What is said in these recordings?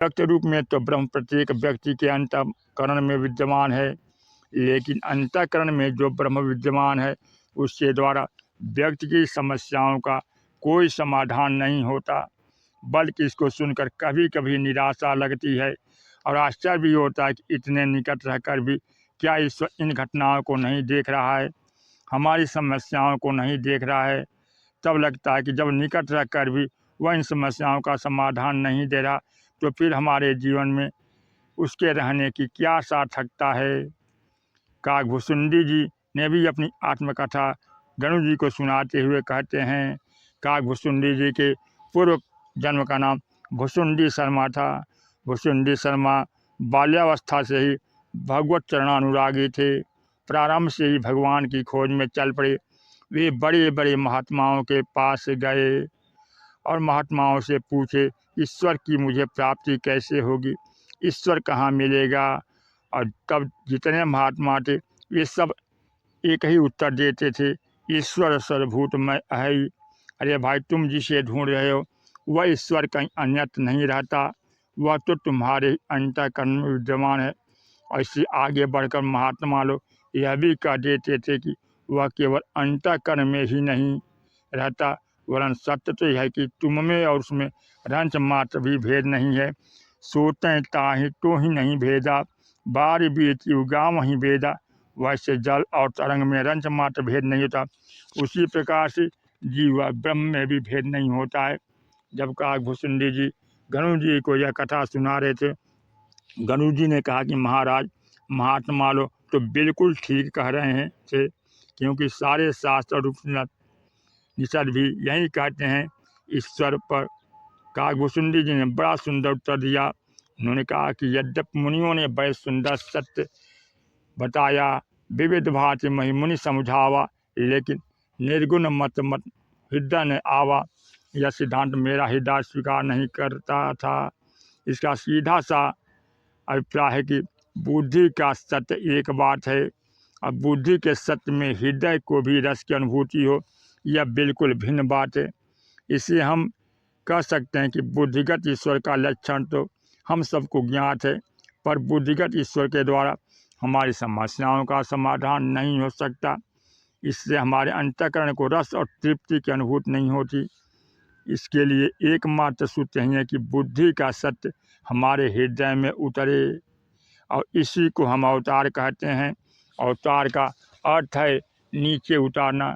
व्यक्त रूप में तो ब्रह्म प्रत्येक व्यक्ति के अंतःकरण में विद्यमान है, लेकिन अंतःकरण में जो ब्रह्म विद्यमान है उसके द्वारा व्यक्ति की समस्याओं का कोई समाधान नहीं होता, बल्कि इसको सुनकर कभी कभी निराशा लगती है और आश्चर्य भी होता है कि इतने निकट रहकर भी क्या ईश्वर इन घटनाओं को नहीं देख रहा है, हमारी समस्याओं को नहीं देख रहा है। तब लगता है कि जब निकट रहकर भी वह इन समस्याओं का समाधान नहीं दे रहा तो फिर हमारे जीवन में उसके रहने की क्या सार्थकता है। काकभुसुंडी जी ने भी अपनी आत्मकथा गणु जी को सुनाते हुए कहते हैं, काकभुसुंडी जी के पूर्व जन्म का नाम भुसुंडी शर्मा था। भुसुंडी शर्मा बाल्यावस्था से ही भगवत चरणानुरागी थे, प्रारंभ से ही भगवान की खोज में चल पड़े। वे बड़े बड़े महात्माओं के पास गए और महात्माओं से पूछे, ईश्वर की मुझे प्राप्ति कैसे होगी, ईश्वर कहाँ मिलेगा। और तब जितने महात्मा थे वे सब एक ही उत्तर देते थे, ईश्वर सर्वभूत में है। अरे भाई, तुम जिसे ढूंढ रहे हो वह ईश्वर कहीं अन्यत्र नहीं रहता, वह तो तुम्हारे अंतःकरण में विद्यमान है। और इससे आगे बढ़कर महात्मा लोग यह भी कह देते थे कि वह केवल अंतःकरण में ही नहीं रहता, वरन सत्य तो यह है कि तुम में और उसमें रंच मात्र भी भेद नहीं है। सोते ताहि तो ही नहीं भेदा, बार बीती उगा वहीं भेदा। वैसे जल और तरंग में रंच मात्र भेद नहीं होता, उसी प्रकार से जीव व ब्रह्म में भी भेद नहीं होता है। जब काकभुसुंडी जी गणु जी को यह कथा सुना रहे थे, गणु जी ने कहा कि महाराज, महात्मा लोग तो बिल्कुल ठीक कह रहे हैं थे, क्योंकि सारे शास्त्र रूप निषद भी यही कहते हैं ईश्वर पर। काकभुसुंडी जी ने बड़ा सुंदर उत्तर दिया। उन्होंने कहा कि यद्यपि मुनियों ने बड़े सुंदर सत्य बताया, विविध भांति मही मुनि समझावा, लेकिन निर्गुण मत मत हृदय ने आवा। यह सिद्धांत मेरा हृदय स्वीकार नहीं करता था। इसका सीधा सा अभिप्राय है कि बुद्धि का सत्य एक बात है, अब बुद्धि के सत्य में हृदय को भी रस की अनुभूति हो, यह बिल्कुल भिन्न बात है। इसे हम कह सकते हैं कि बुद्धिगत ईश्वर का लक्षण तो हम सबको ज्ञात है, पर बुद्धिगत ईश्वर के द्वारा हमारी समस्याओं का समाधान नहीं हो सकता। इससे हमारे अंतःकरण को रस और तृप्ति की अनुभूति नहीं होती। इसके लिए एकमात्र सूत्र यही है कि बुद्धि का सत्य हमारे हृदय में उतरे, और इसी को हम अवतार कहते हैं। अवतार का अर्थ है नीचे उतारना।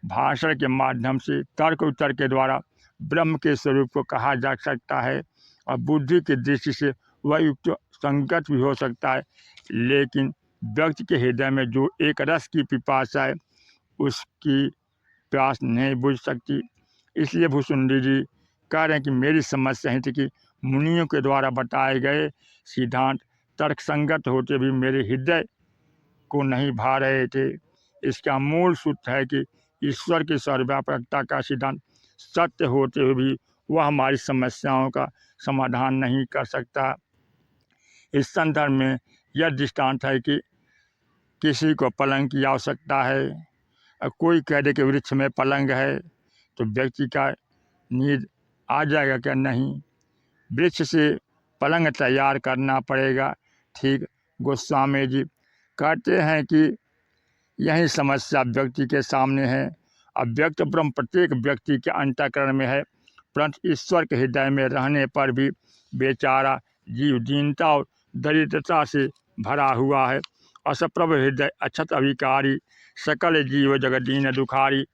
भाषण के माध्यम से तर्क उत्तर के द्वारा ब्रह्म के स्वरूप को कहा जा सकता है, और बुद्धि की दृष्टि से वह युक्त संगत भी हो सकता है, लेकिन व्यक्ति के हृदय में जो एक रस की पिपासा है उसकी प्यास नहीं बुझ सकती। इसलिए भुसुंडी जी कह रहे हैं कि मेरी समस्या ही थी कि मुनियों के द्वारा बताए गए सिद्धांत तर्क संगत होते भी मेरे हृदय को नहीं भा रहे थे। इसका मूल सूत्र है कि ईश्वर की सर्वव्यापकता का सिद्धांत सत्य होते हुए भी वह हमारी समस्याओं का समाधान नहीं कर सकता। इस संदर्भ में यह दृष्टांत है कि किसी को पलंग की आवश्यकता है, और कोई कह दे कि वृक्ष में पलंग है, तो व्यक्ति का नींद आ जाएगा क्या? नहीं, वृक्ष से पलंग तैयार करना पड़ेगा। ठीक गोस्वामी जी कहते हैं कि यही समस्या व्यक्ति के सामने है। अव्यक्त ब्रह्म प्रत्येक व्यक्ति के अंतःकरण में है, परंतु ईश्वर के हृदय में रहने पर भी बेचारा जीव दीनता और दरिद्रता से भरा हुआ है। असप्रभ हृदय अक्षत अभिकारी, सकल जीव जगत दीन दुखारी।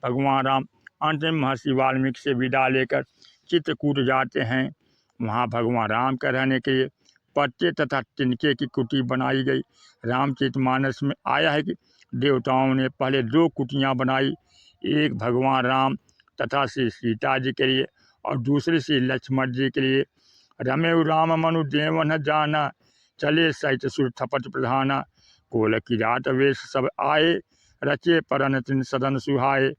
भगवान राम अंतिम महर्षि वाल्मीकि से विदा लेकर चित्रकूट जाते हैं। वहाँ भगवान राम के रहने के लिए पत्ते तथा तिनके की कुटी बनाई गई। रामचरितमानस में आया है कि देवताओं ने पहले 2 कुटियाँ बनाई, एक भगवान राम तथा श्री सीता जी के लिए और दूसरी श्री लक्ष्मण जी के लिए। रमेउ राम मनु देव न जाना, चले सहित सुर थपट प्रधाना। कोल किरात वेश सब आए, रचे परन तिन सदन सुहाए।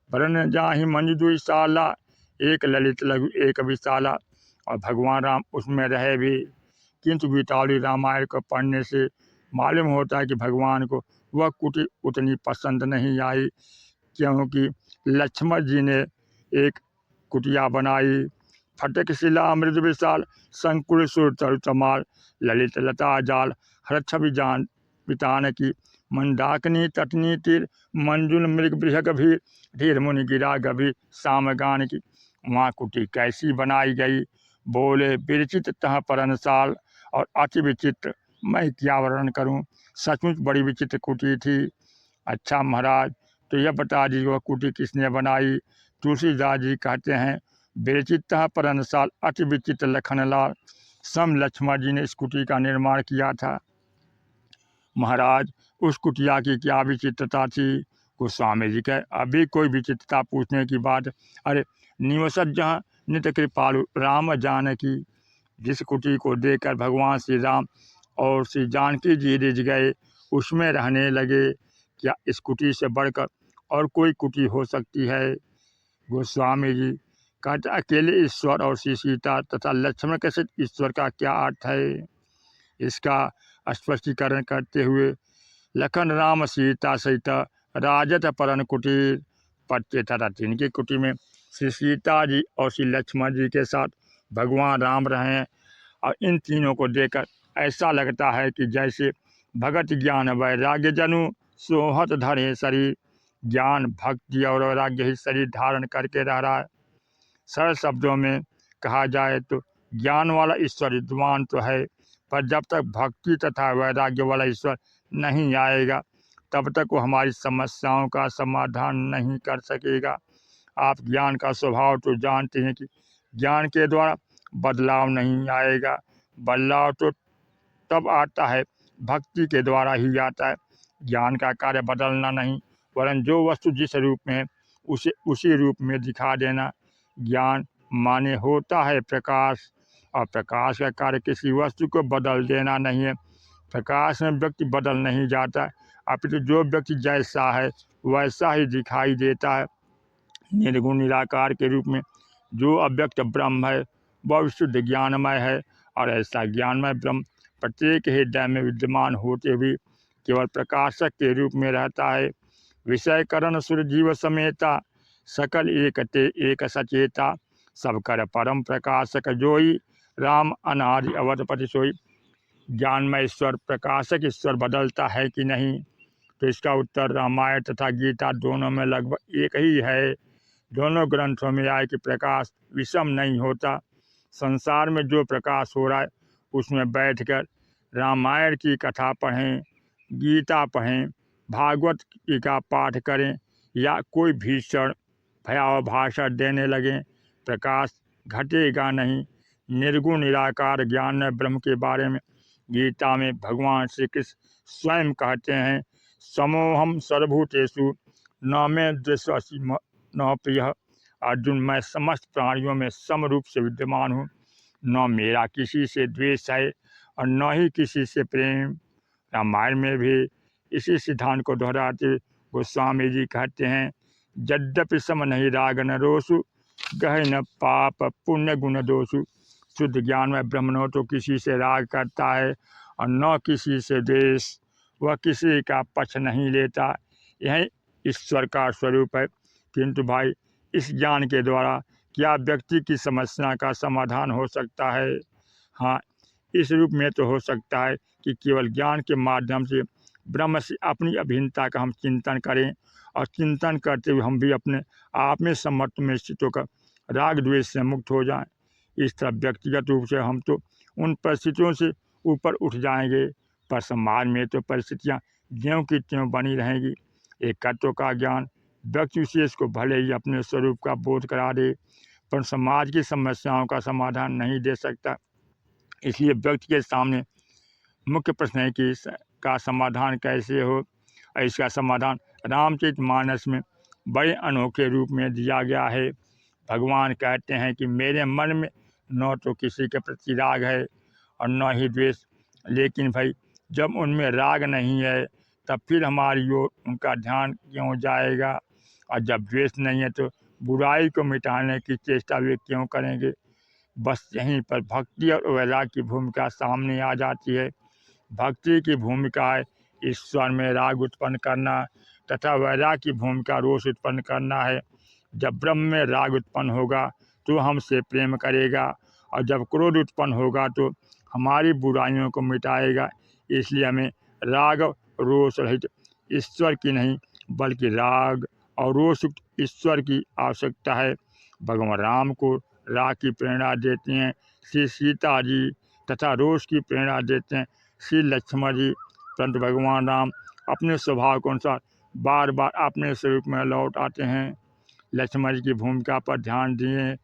वरन जाहि मंजु दुई साला, एक ललित लघु एक विशाला। और भगवान राम उसमें रहे भी, किंतु गीतावली रामायण को पढ़ने से मालूम होता है कि भगवान को वह कुटी उतनी पसंद नहीं आई, क्योंकि लक्ष्मण जी ने एक कुटिया बनाई, फटक शिला मृद विशाल, संकुल सुर तरु तमाल, ललित लता जाल, हर छवि जान पितान की, मंदाकिनी तटनी तीर, मंजुल मृग बृहग भीर, धीर मुनि गिरा गभीर, सामगान की। वहाँ कुटी कैसी बनाई गई, बोले विरचित तह परनसाल, और अति विचित्र मैं क्या वर्णन करूं, सचमुच बड़ी विचित्र कुटी थी। अच्छा महाराज, तो यह बता दीजिए वह कुटी किसने बनाई। तुलसीदास जी कहते हैं, विरचित तह परनसाल, अति विचित्र लखनलाल, सम लक्ष्मण जी ने इस कुटी का निर्माण किया था। महाराज, उस कुटिया की क्या विचित्रता थी। गोस्वामी जी कहे, अभी कोई विचित्रता पूछने की बात। अरे, निवसत जहाँ नित कृपालु राम जानकी, जिस कुटी को देखकर भगवान श्री राम और श्री जानकी जी रिझ गए, उसमें रहने लगे। क्या इस कुटी से बढ़कर और कोई कुटी हो सकती है। गोस्वामी जी कहते, अकेले ईश्वर और श्री सीता तथा लक्ष्मण के साथ ईश्वर का क्या अर्थ है। इसका स्पष्टीकरण करते हुए, लखन राम सीता सहित राजत परन कुटीर, पत्ते तथा जिनकी कुटी में श्री सीता जी और श्री लक्ष्मण जी के साथ भगवान राम रहे। और इन तीनों को देखकर ऐसा लगता है कि जैसे भगत ज्ञान वैराग्य जनु सोहत धरे शरीर, ज्ञान भक्ति और वैराग्य ही शरीर धारण करके रह रहा है। सरल शब्दों में कहा जाए तो ज्ञान वाला ईश्वर विद्वान तो है, पर जब तक भक्ति तथा वैराग्य वाला ईश्वर नहीं आएगा, तब तक वो हमारी समस्याओं का समाधान नहीं कर सकेगा। आप ज्ञान का स्वभाव तो जानते हैं कि ज्ञान के द्वारा बदलाव नहीं आएगा, बदलाव तो तब आता है भक्ति के द्वारा ही आता है। ज्ञान का कार्य बदलना नहीं, वरन जो वस्तु जिस रूप में है उसे उसी रूप में दिखा देना। ज्ञान माने होता है प्रकाश, और प्रकाश का कार्य किसी वस्तु को बदल देना नहीं है। प्रकाश में व्यक्ति बदल नहीं जाता, अपितु जो व्यक्ति जैसा है वैसा ही दिखाई देता है। निर्गुण निराकार के रूप में जो अव्यक्त ब्रह्म है वह विशुद्ध ज्ञानमय है, और ऐसा ज्ञानमय ब्रह्म प्रत्येक हृदय में विद्यमान होते हुए केवल प्रकाशक के रूप में रहता है। विषय करण सुर जीव समेता, सकल एकते एक सचेता, सब कर परम प्रकाशक जोई, राम अनादि अवधपति सोई। ज्ञानमय ईश्वर प्रकाशक ईश्वर बदलता है कि नहीं, तो इसका उत्तर रामायण तथा गीता दोनों में लगभग एक ही है। दोनों ग्रंथों में आए कि प्रकाश विषम नहीं होता। संसार में जो प्रकाश हो रहा है उसमें बैठकर रामायण की कथा पढ़ें, गीता पढ़ें, भागवत जी का पाठ करें, या कोई भीषण भयावह भाषण देने लगें, प्रकाश घटेगा नहीं। निर्गुण निराकार ज्ञान में ब्रह्म के बारे में गीता में भगवान श्री कृष्ण स्वयं कहते हैं, समोहम सर्वभूतेषु न मे द्वेषि न प्रिय। अर्जुन, मैं समस्त प्राणियों में समरूप से विद्यमान हूँ, न मेरा किसी से द्वेष है और न ही किसी से प्रेम। रामायण में भी इसी सिद्धांत को दोहराते हुए गोस्वामी जी कहते हैं, यद्यपि सम नहीं राग न रोषु, गह न पाप पुण्य गुण दोषु। शुद्ध ज्ञान में ब्रह्म न तो किसी से राग करता है और न किसी से द्वेष, वह किसी का पक्ष नहीं लेता। यही ईश्वर का स्वरूप है। किंतु भाई, इस ज्ञान के द्वारा क्या व्यक्ति की समस्या का समाधान हो सकता है। हाँ, इस रूप में तो हो सकता है कि केवल ज्ञान के माध्यम से ब्रह्म से अपनी अभिन्नता का हम चिंतन करें, और चिंतन करते हुए हम भी अपने आप में समर्थ में स्थित होकर राग द्वेष से मुक्त हो जाएं। इस तरह व्यक्तिगत रूप से हम तो उन परिस्थितियों से ऊपर उठ जाएंगे, पर समाज में तो परिस्थितियाँ ज्यों की त्यों बनी रहेंगी। एकत्व का ज्ञान व्यक्ति विशेष को भले ही अपने स्वरूप का बोध करा दे, पर समाज की समस्याओं का समाधान नहीं दे सकता। इसलिए व्यक्ति के सामने मुख्य प्रश्न है कि इसका समाधान कैसे हो। इसका समाधान रामचरितमानस में बड़े अनोखे रूप में दिया गया है। भगवान कहते हैं कि मेरे मन में न तो किसी के प्रति राग है और न ही द्वेष, लेकिन भाई जब उनमें राग नहीं है तब फिर हमारी ओर उनका ध्यान क्यों जाएगा, और जब द्वेष नहीं है तो बुराई को मिटाने की चेष्टा वे क्यों करेंगे। बस यहीं पर भक्ति और वैराग्य की भूमिका सामने आ जाती है। भक्ति की भूमिका है ईश्वर में राग उत्पन्न करना, तथा वैराग्य की भूमिका रोष उत्पन्न करना है। जब ब्रह्म में राग उत्पन्न होगा तो हमसे प्रेम करेगा, और जब क्रोध उत्पन्न होगा तो हमारी बुराइयों को मिटाएगा। इसलिए हमें राग रोष रहित ईश्वर की नहीं, बल्कि राग और रोष युक्त ईश्वर की आवश्यकता है। भगवान राम को राग की प्रेरणा देते हैं श्री सीता जी, तथा रोष की प्रेरणा देते हैं श्री लक्ष्मण जी। परंतु भगवान राम अपने स्वभाव के अनुसार बार बार अपने स्वरूप में लौट आते हैं। लक्ष्मण जी की भूमिका पर ध्यान दिए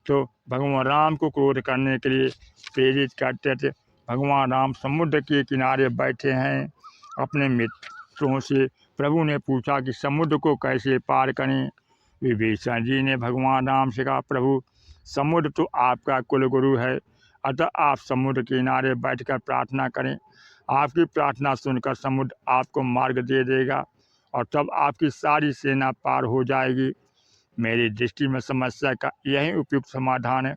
तो भगवान राम को क्रोध करने के लिए प्रेरित करते थे। भगवान राम समुद्र के किनारे बैठे हैं अपने मित्रों से। प्रभु ने पूछा कि समुद्र को कैसे पार करें। विभीषण जी ने भगवान राम से कहा, प्रभु समुद्र तो आपका कुलगुरु है, अतः आप समुद्र के किनारे बैठकर प्रार्थना करें। आपकी प्रार्थना सुनकर समुद्र आपको मार्ग दे देगा और तब आपकी सारी सेना पार हो जाएगी। मेरी दृष्टि में समस्या का यही उपयुक्त समाधान है।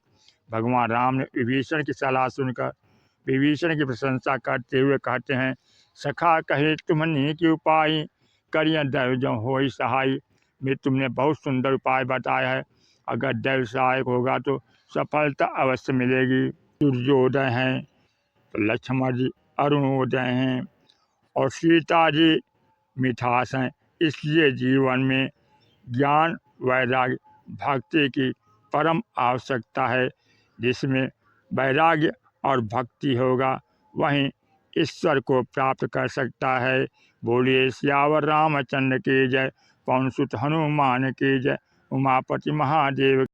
भगवान राम ने विभीषण की सलाह सुनकर विभीषण की प्रशंसा करते हुए कहते हैं, सखा कहे तुमने के उपाय, करिया दैव जो होई सहाय। में तुमने बहुत सुंदर उपाय बताया है, अगर दैव सहायक होगा तो सफलता अवश्य मिलेगी। सूर्योदय हैं तो लक्ष्मण जी अरुणोदय हैं और सीता जी मिठास हैं। इसलिए जीवन में ज्ञान वैराग्य भक्ति की परम आवश्यकता है। जिसमें वैराग्य और भक्ति होगा वहीं ईश्वर को प्राप्त कर सकता है। बोलिए सियावर रामचंद्र की जय, पवन सुत हनुमान की जय, उमापति महादेव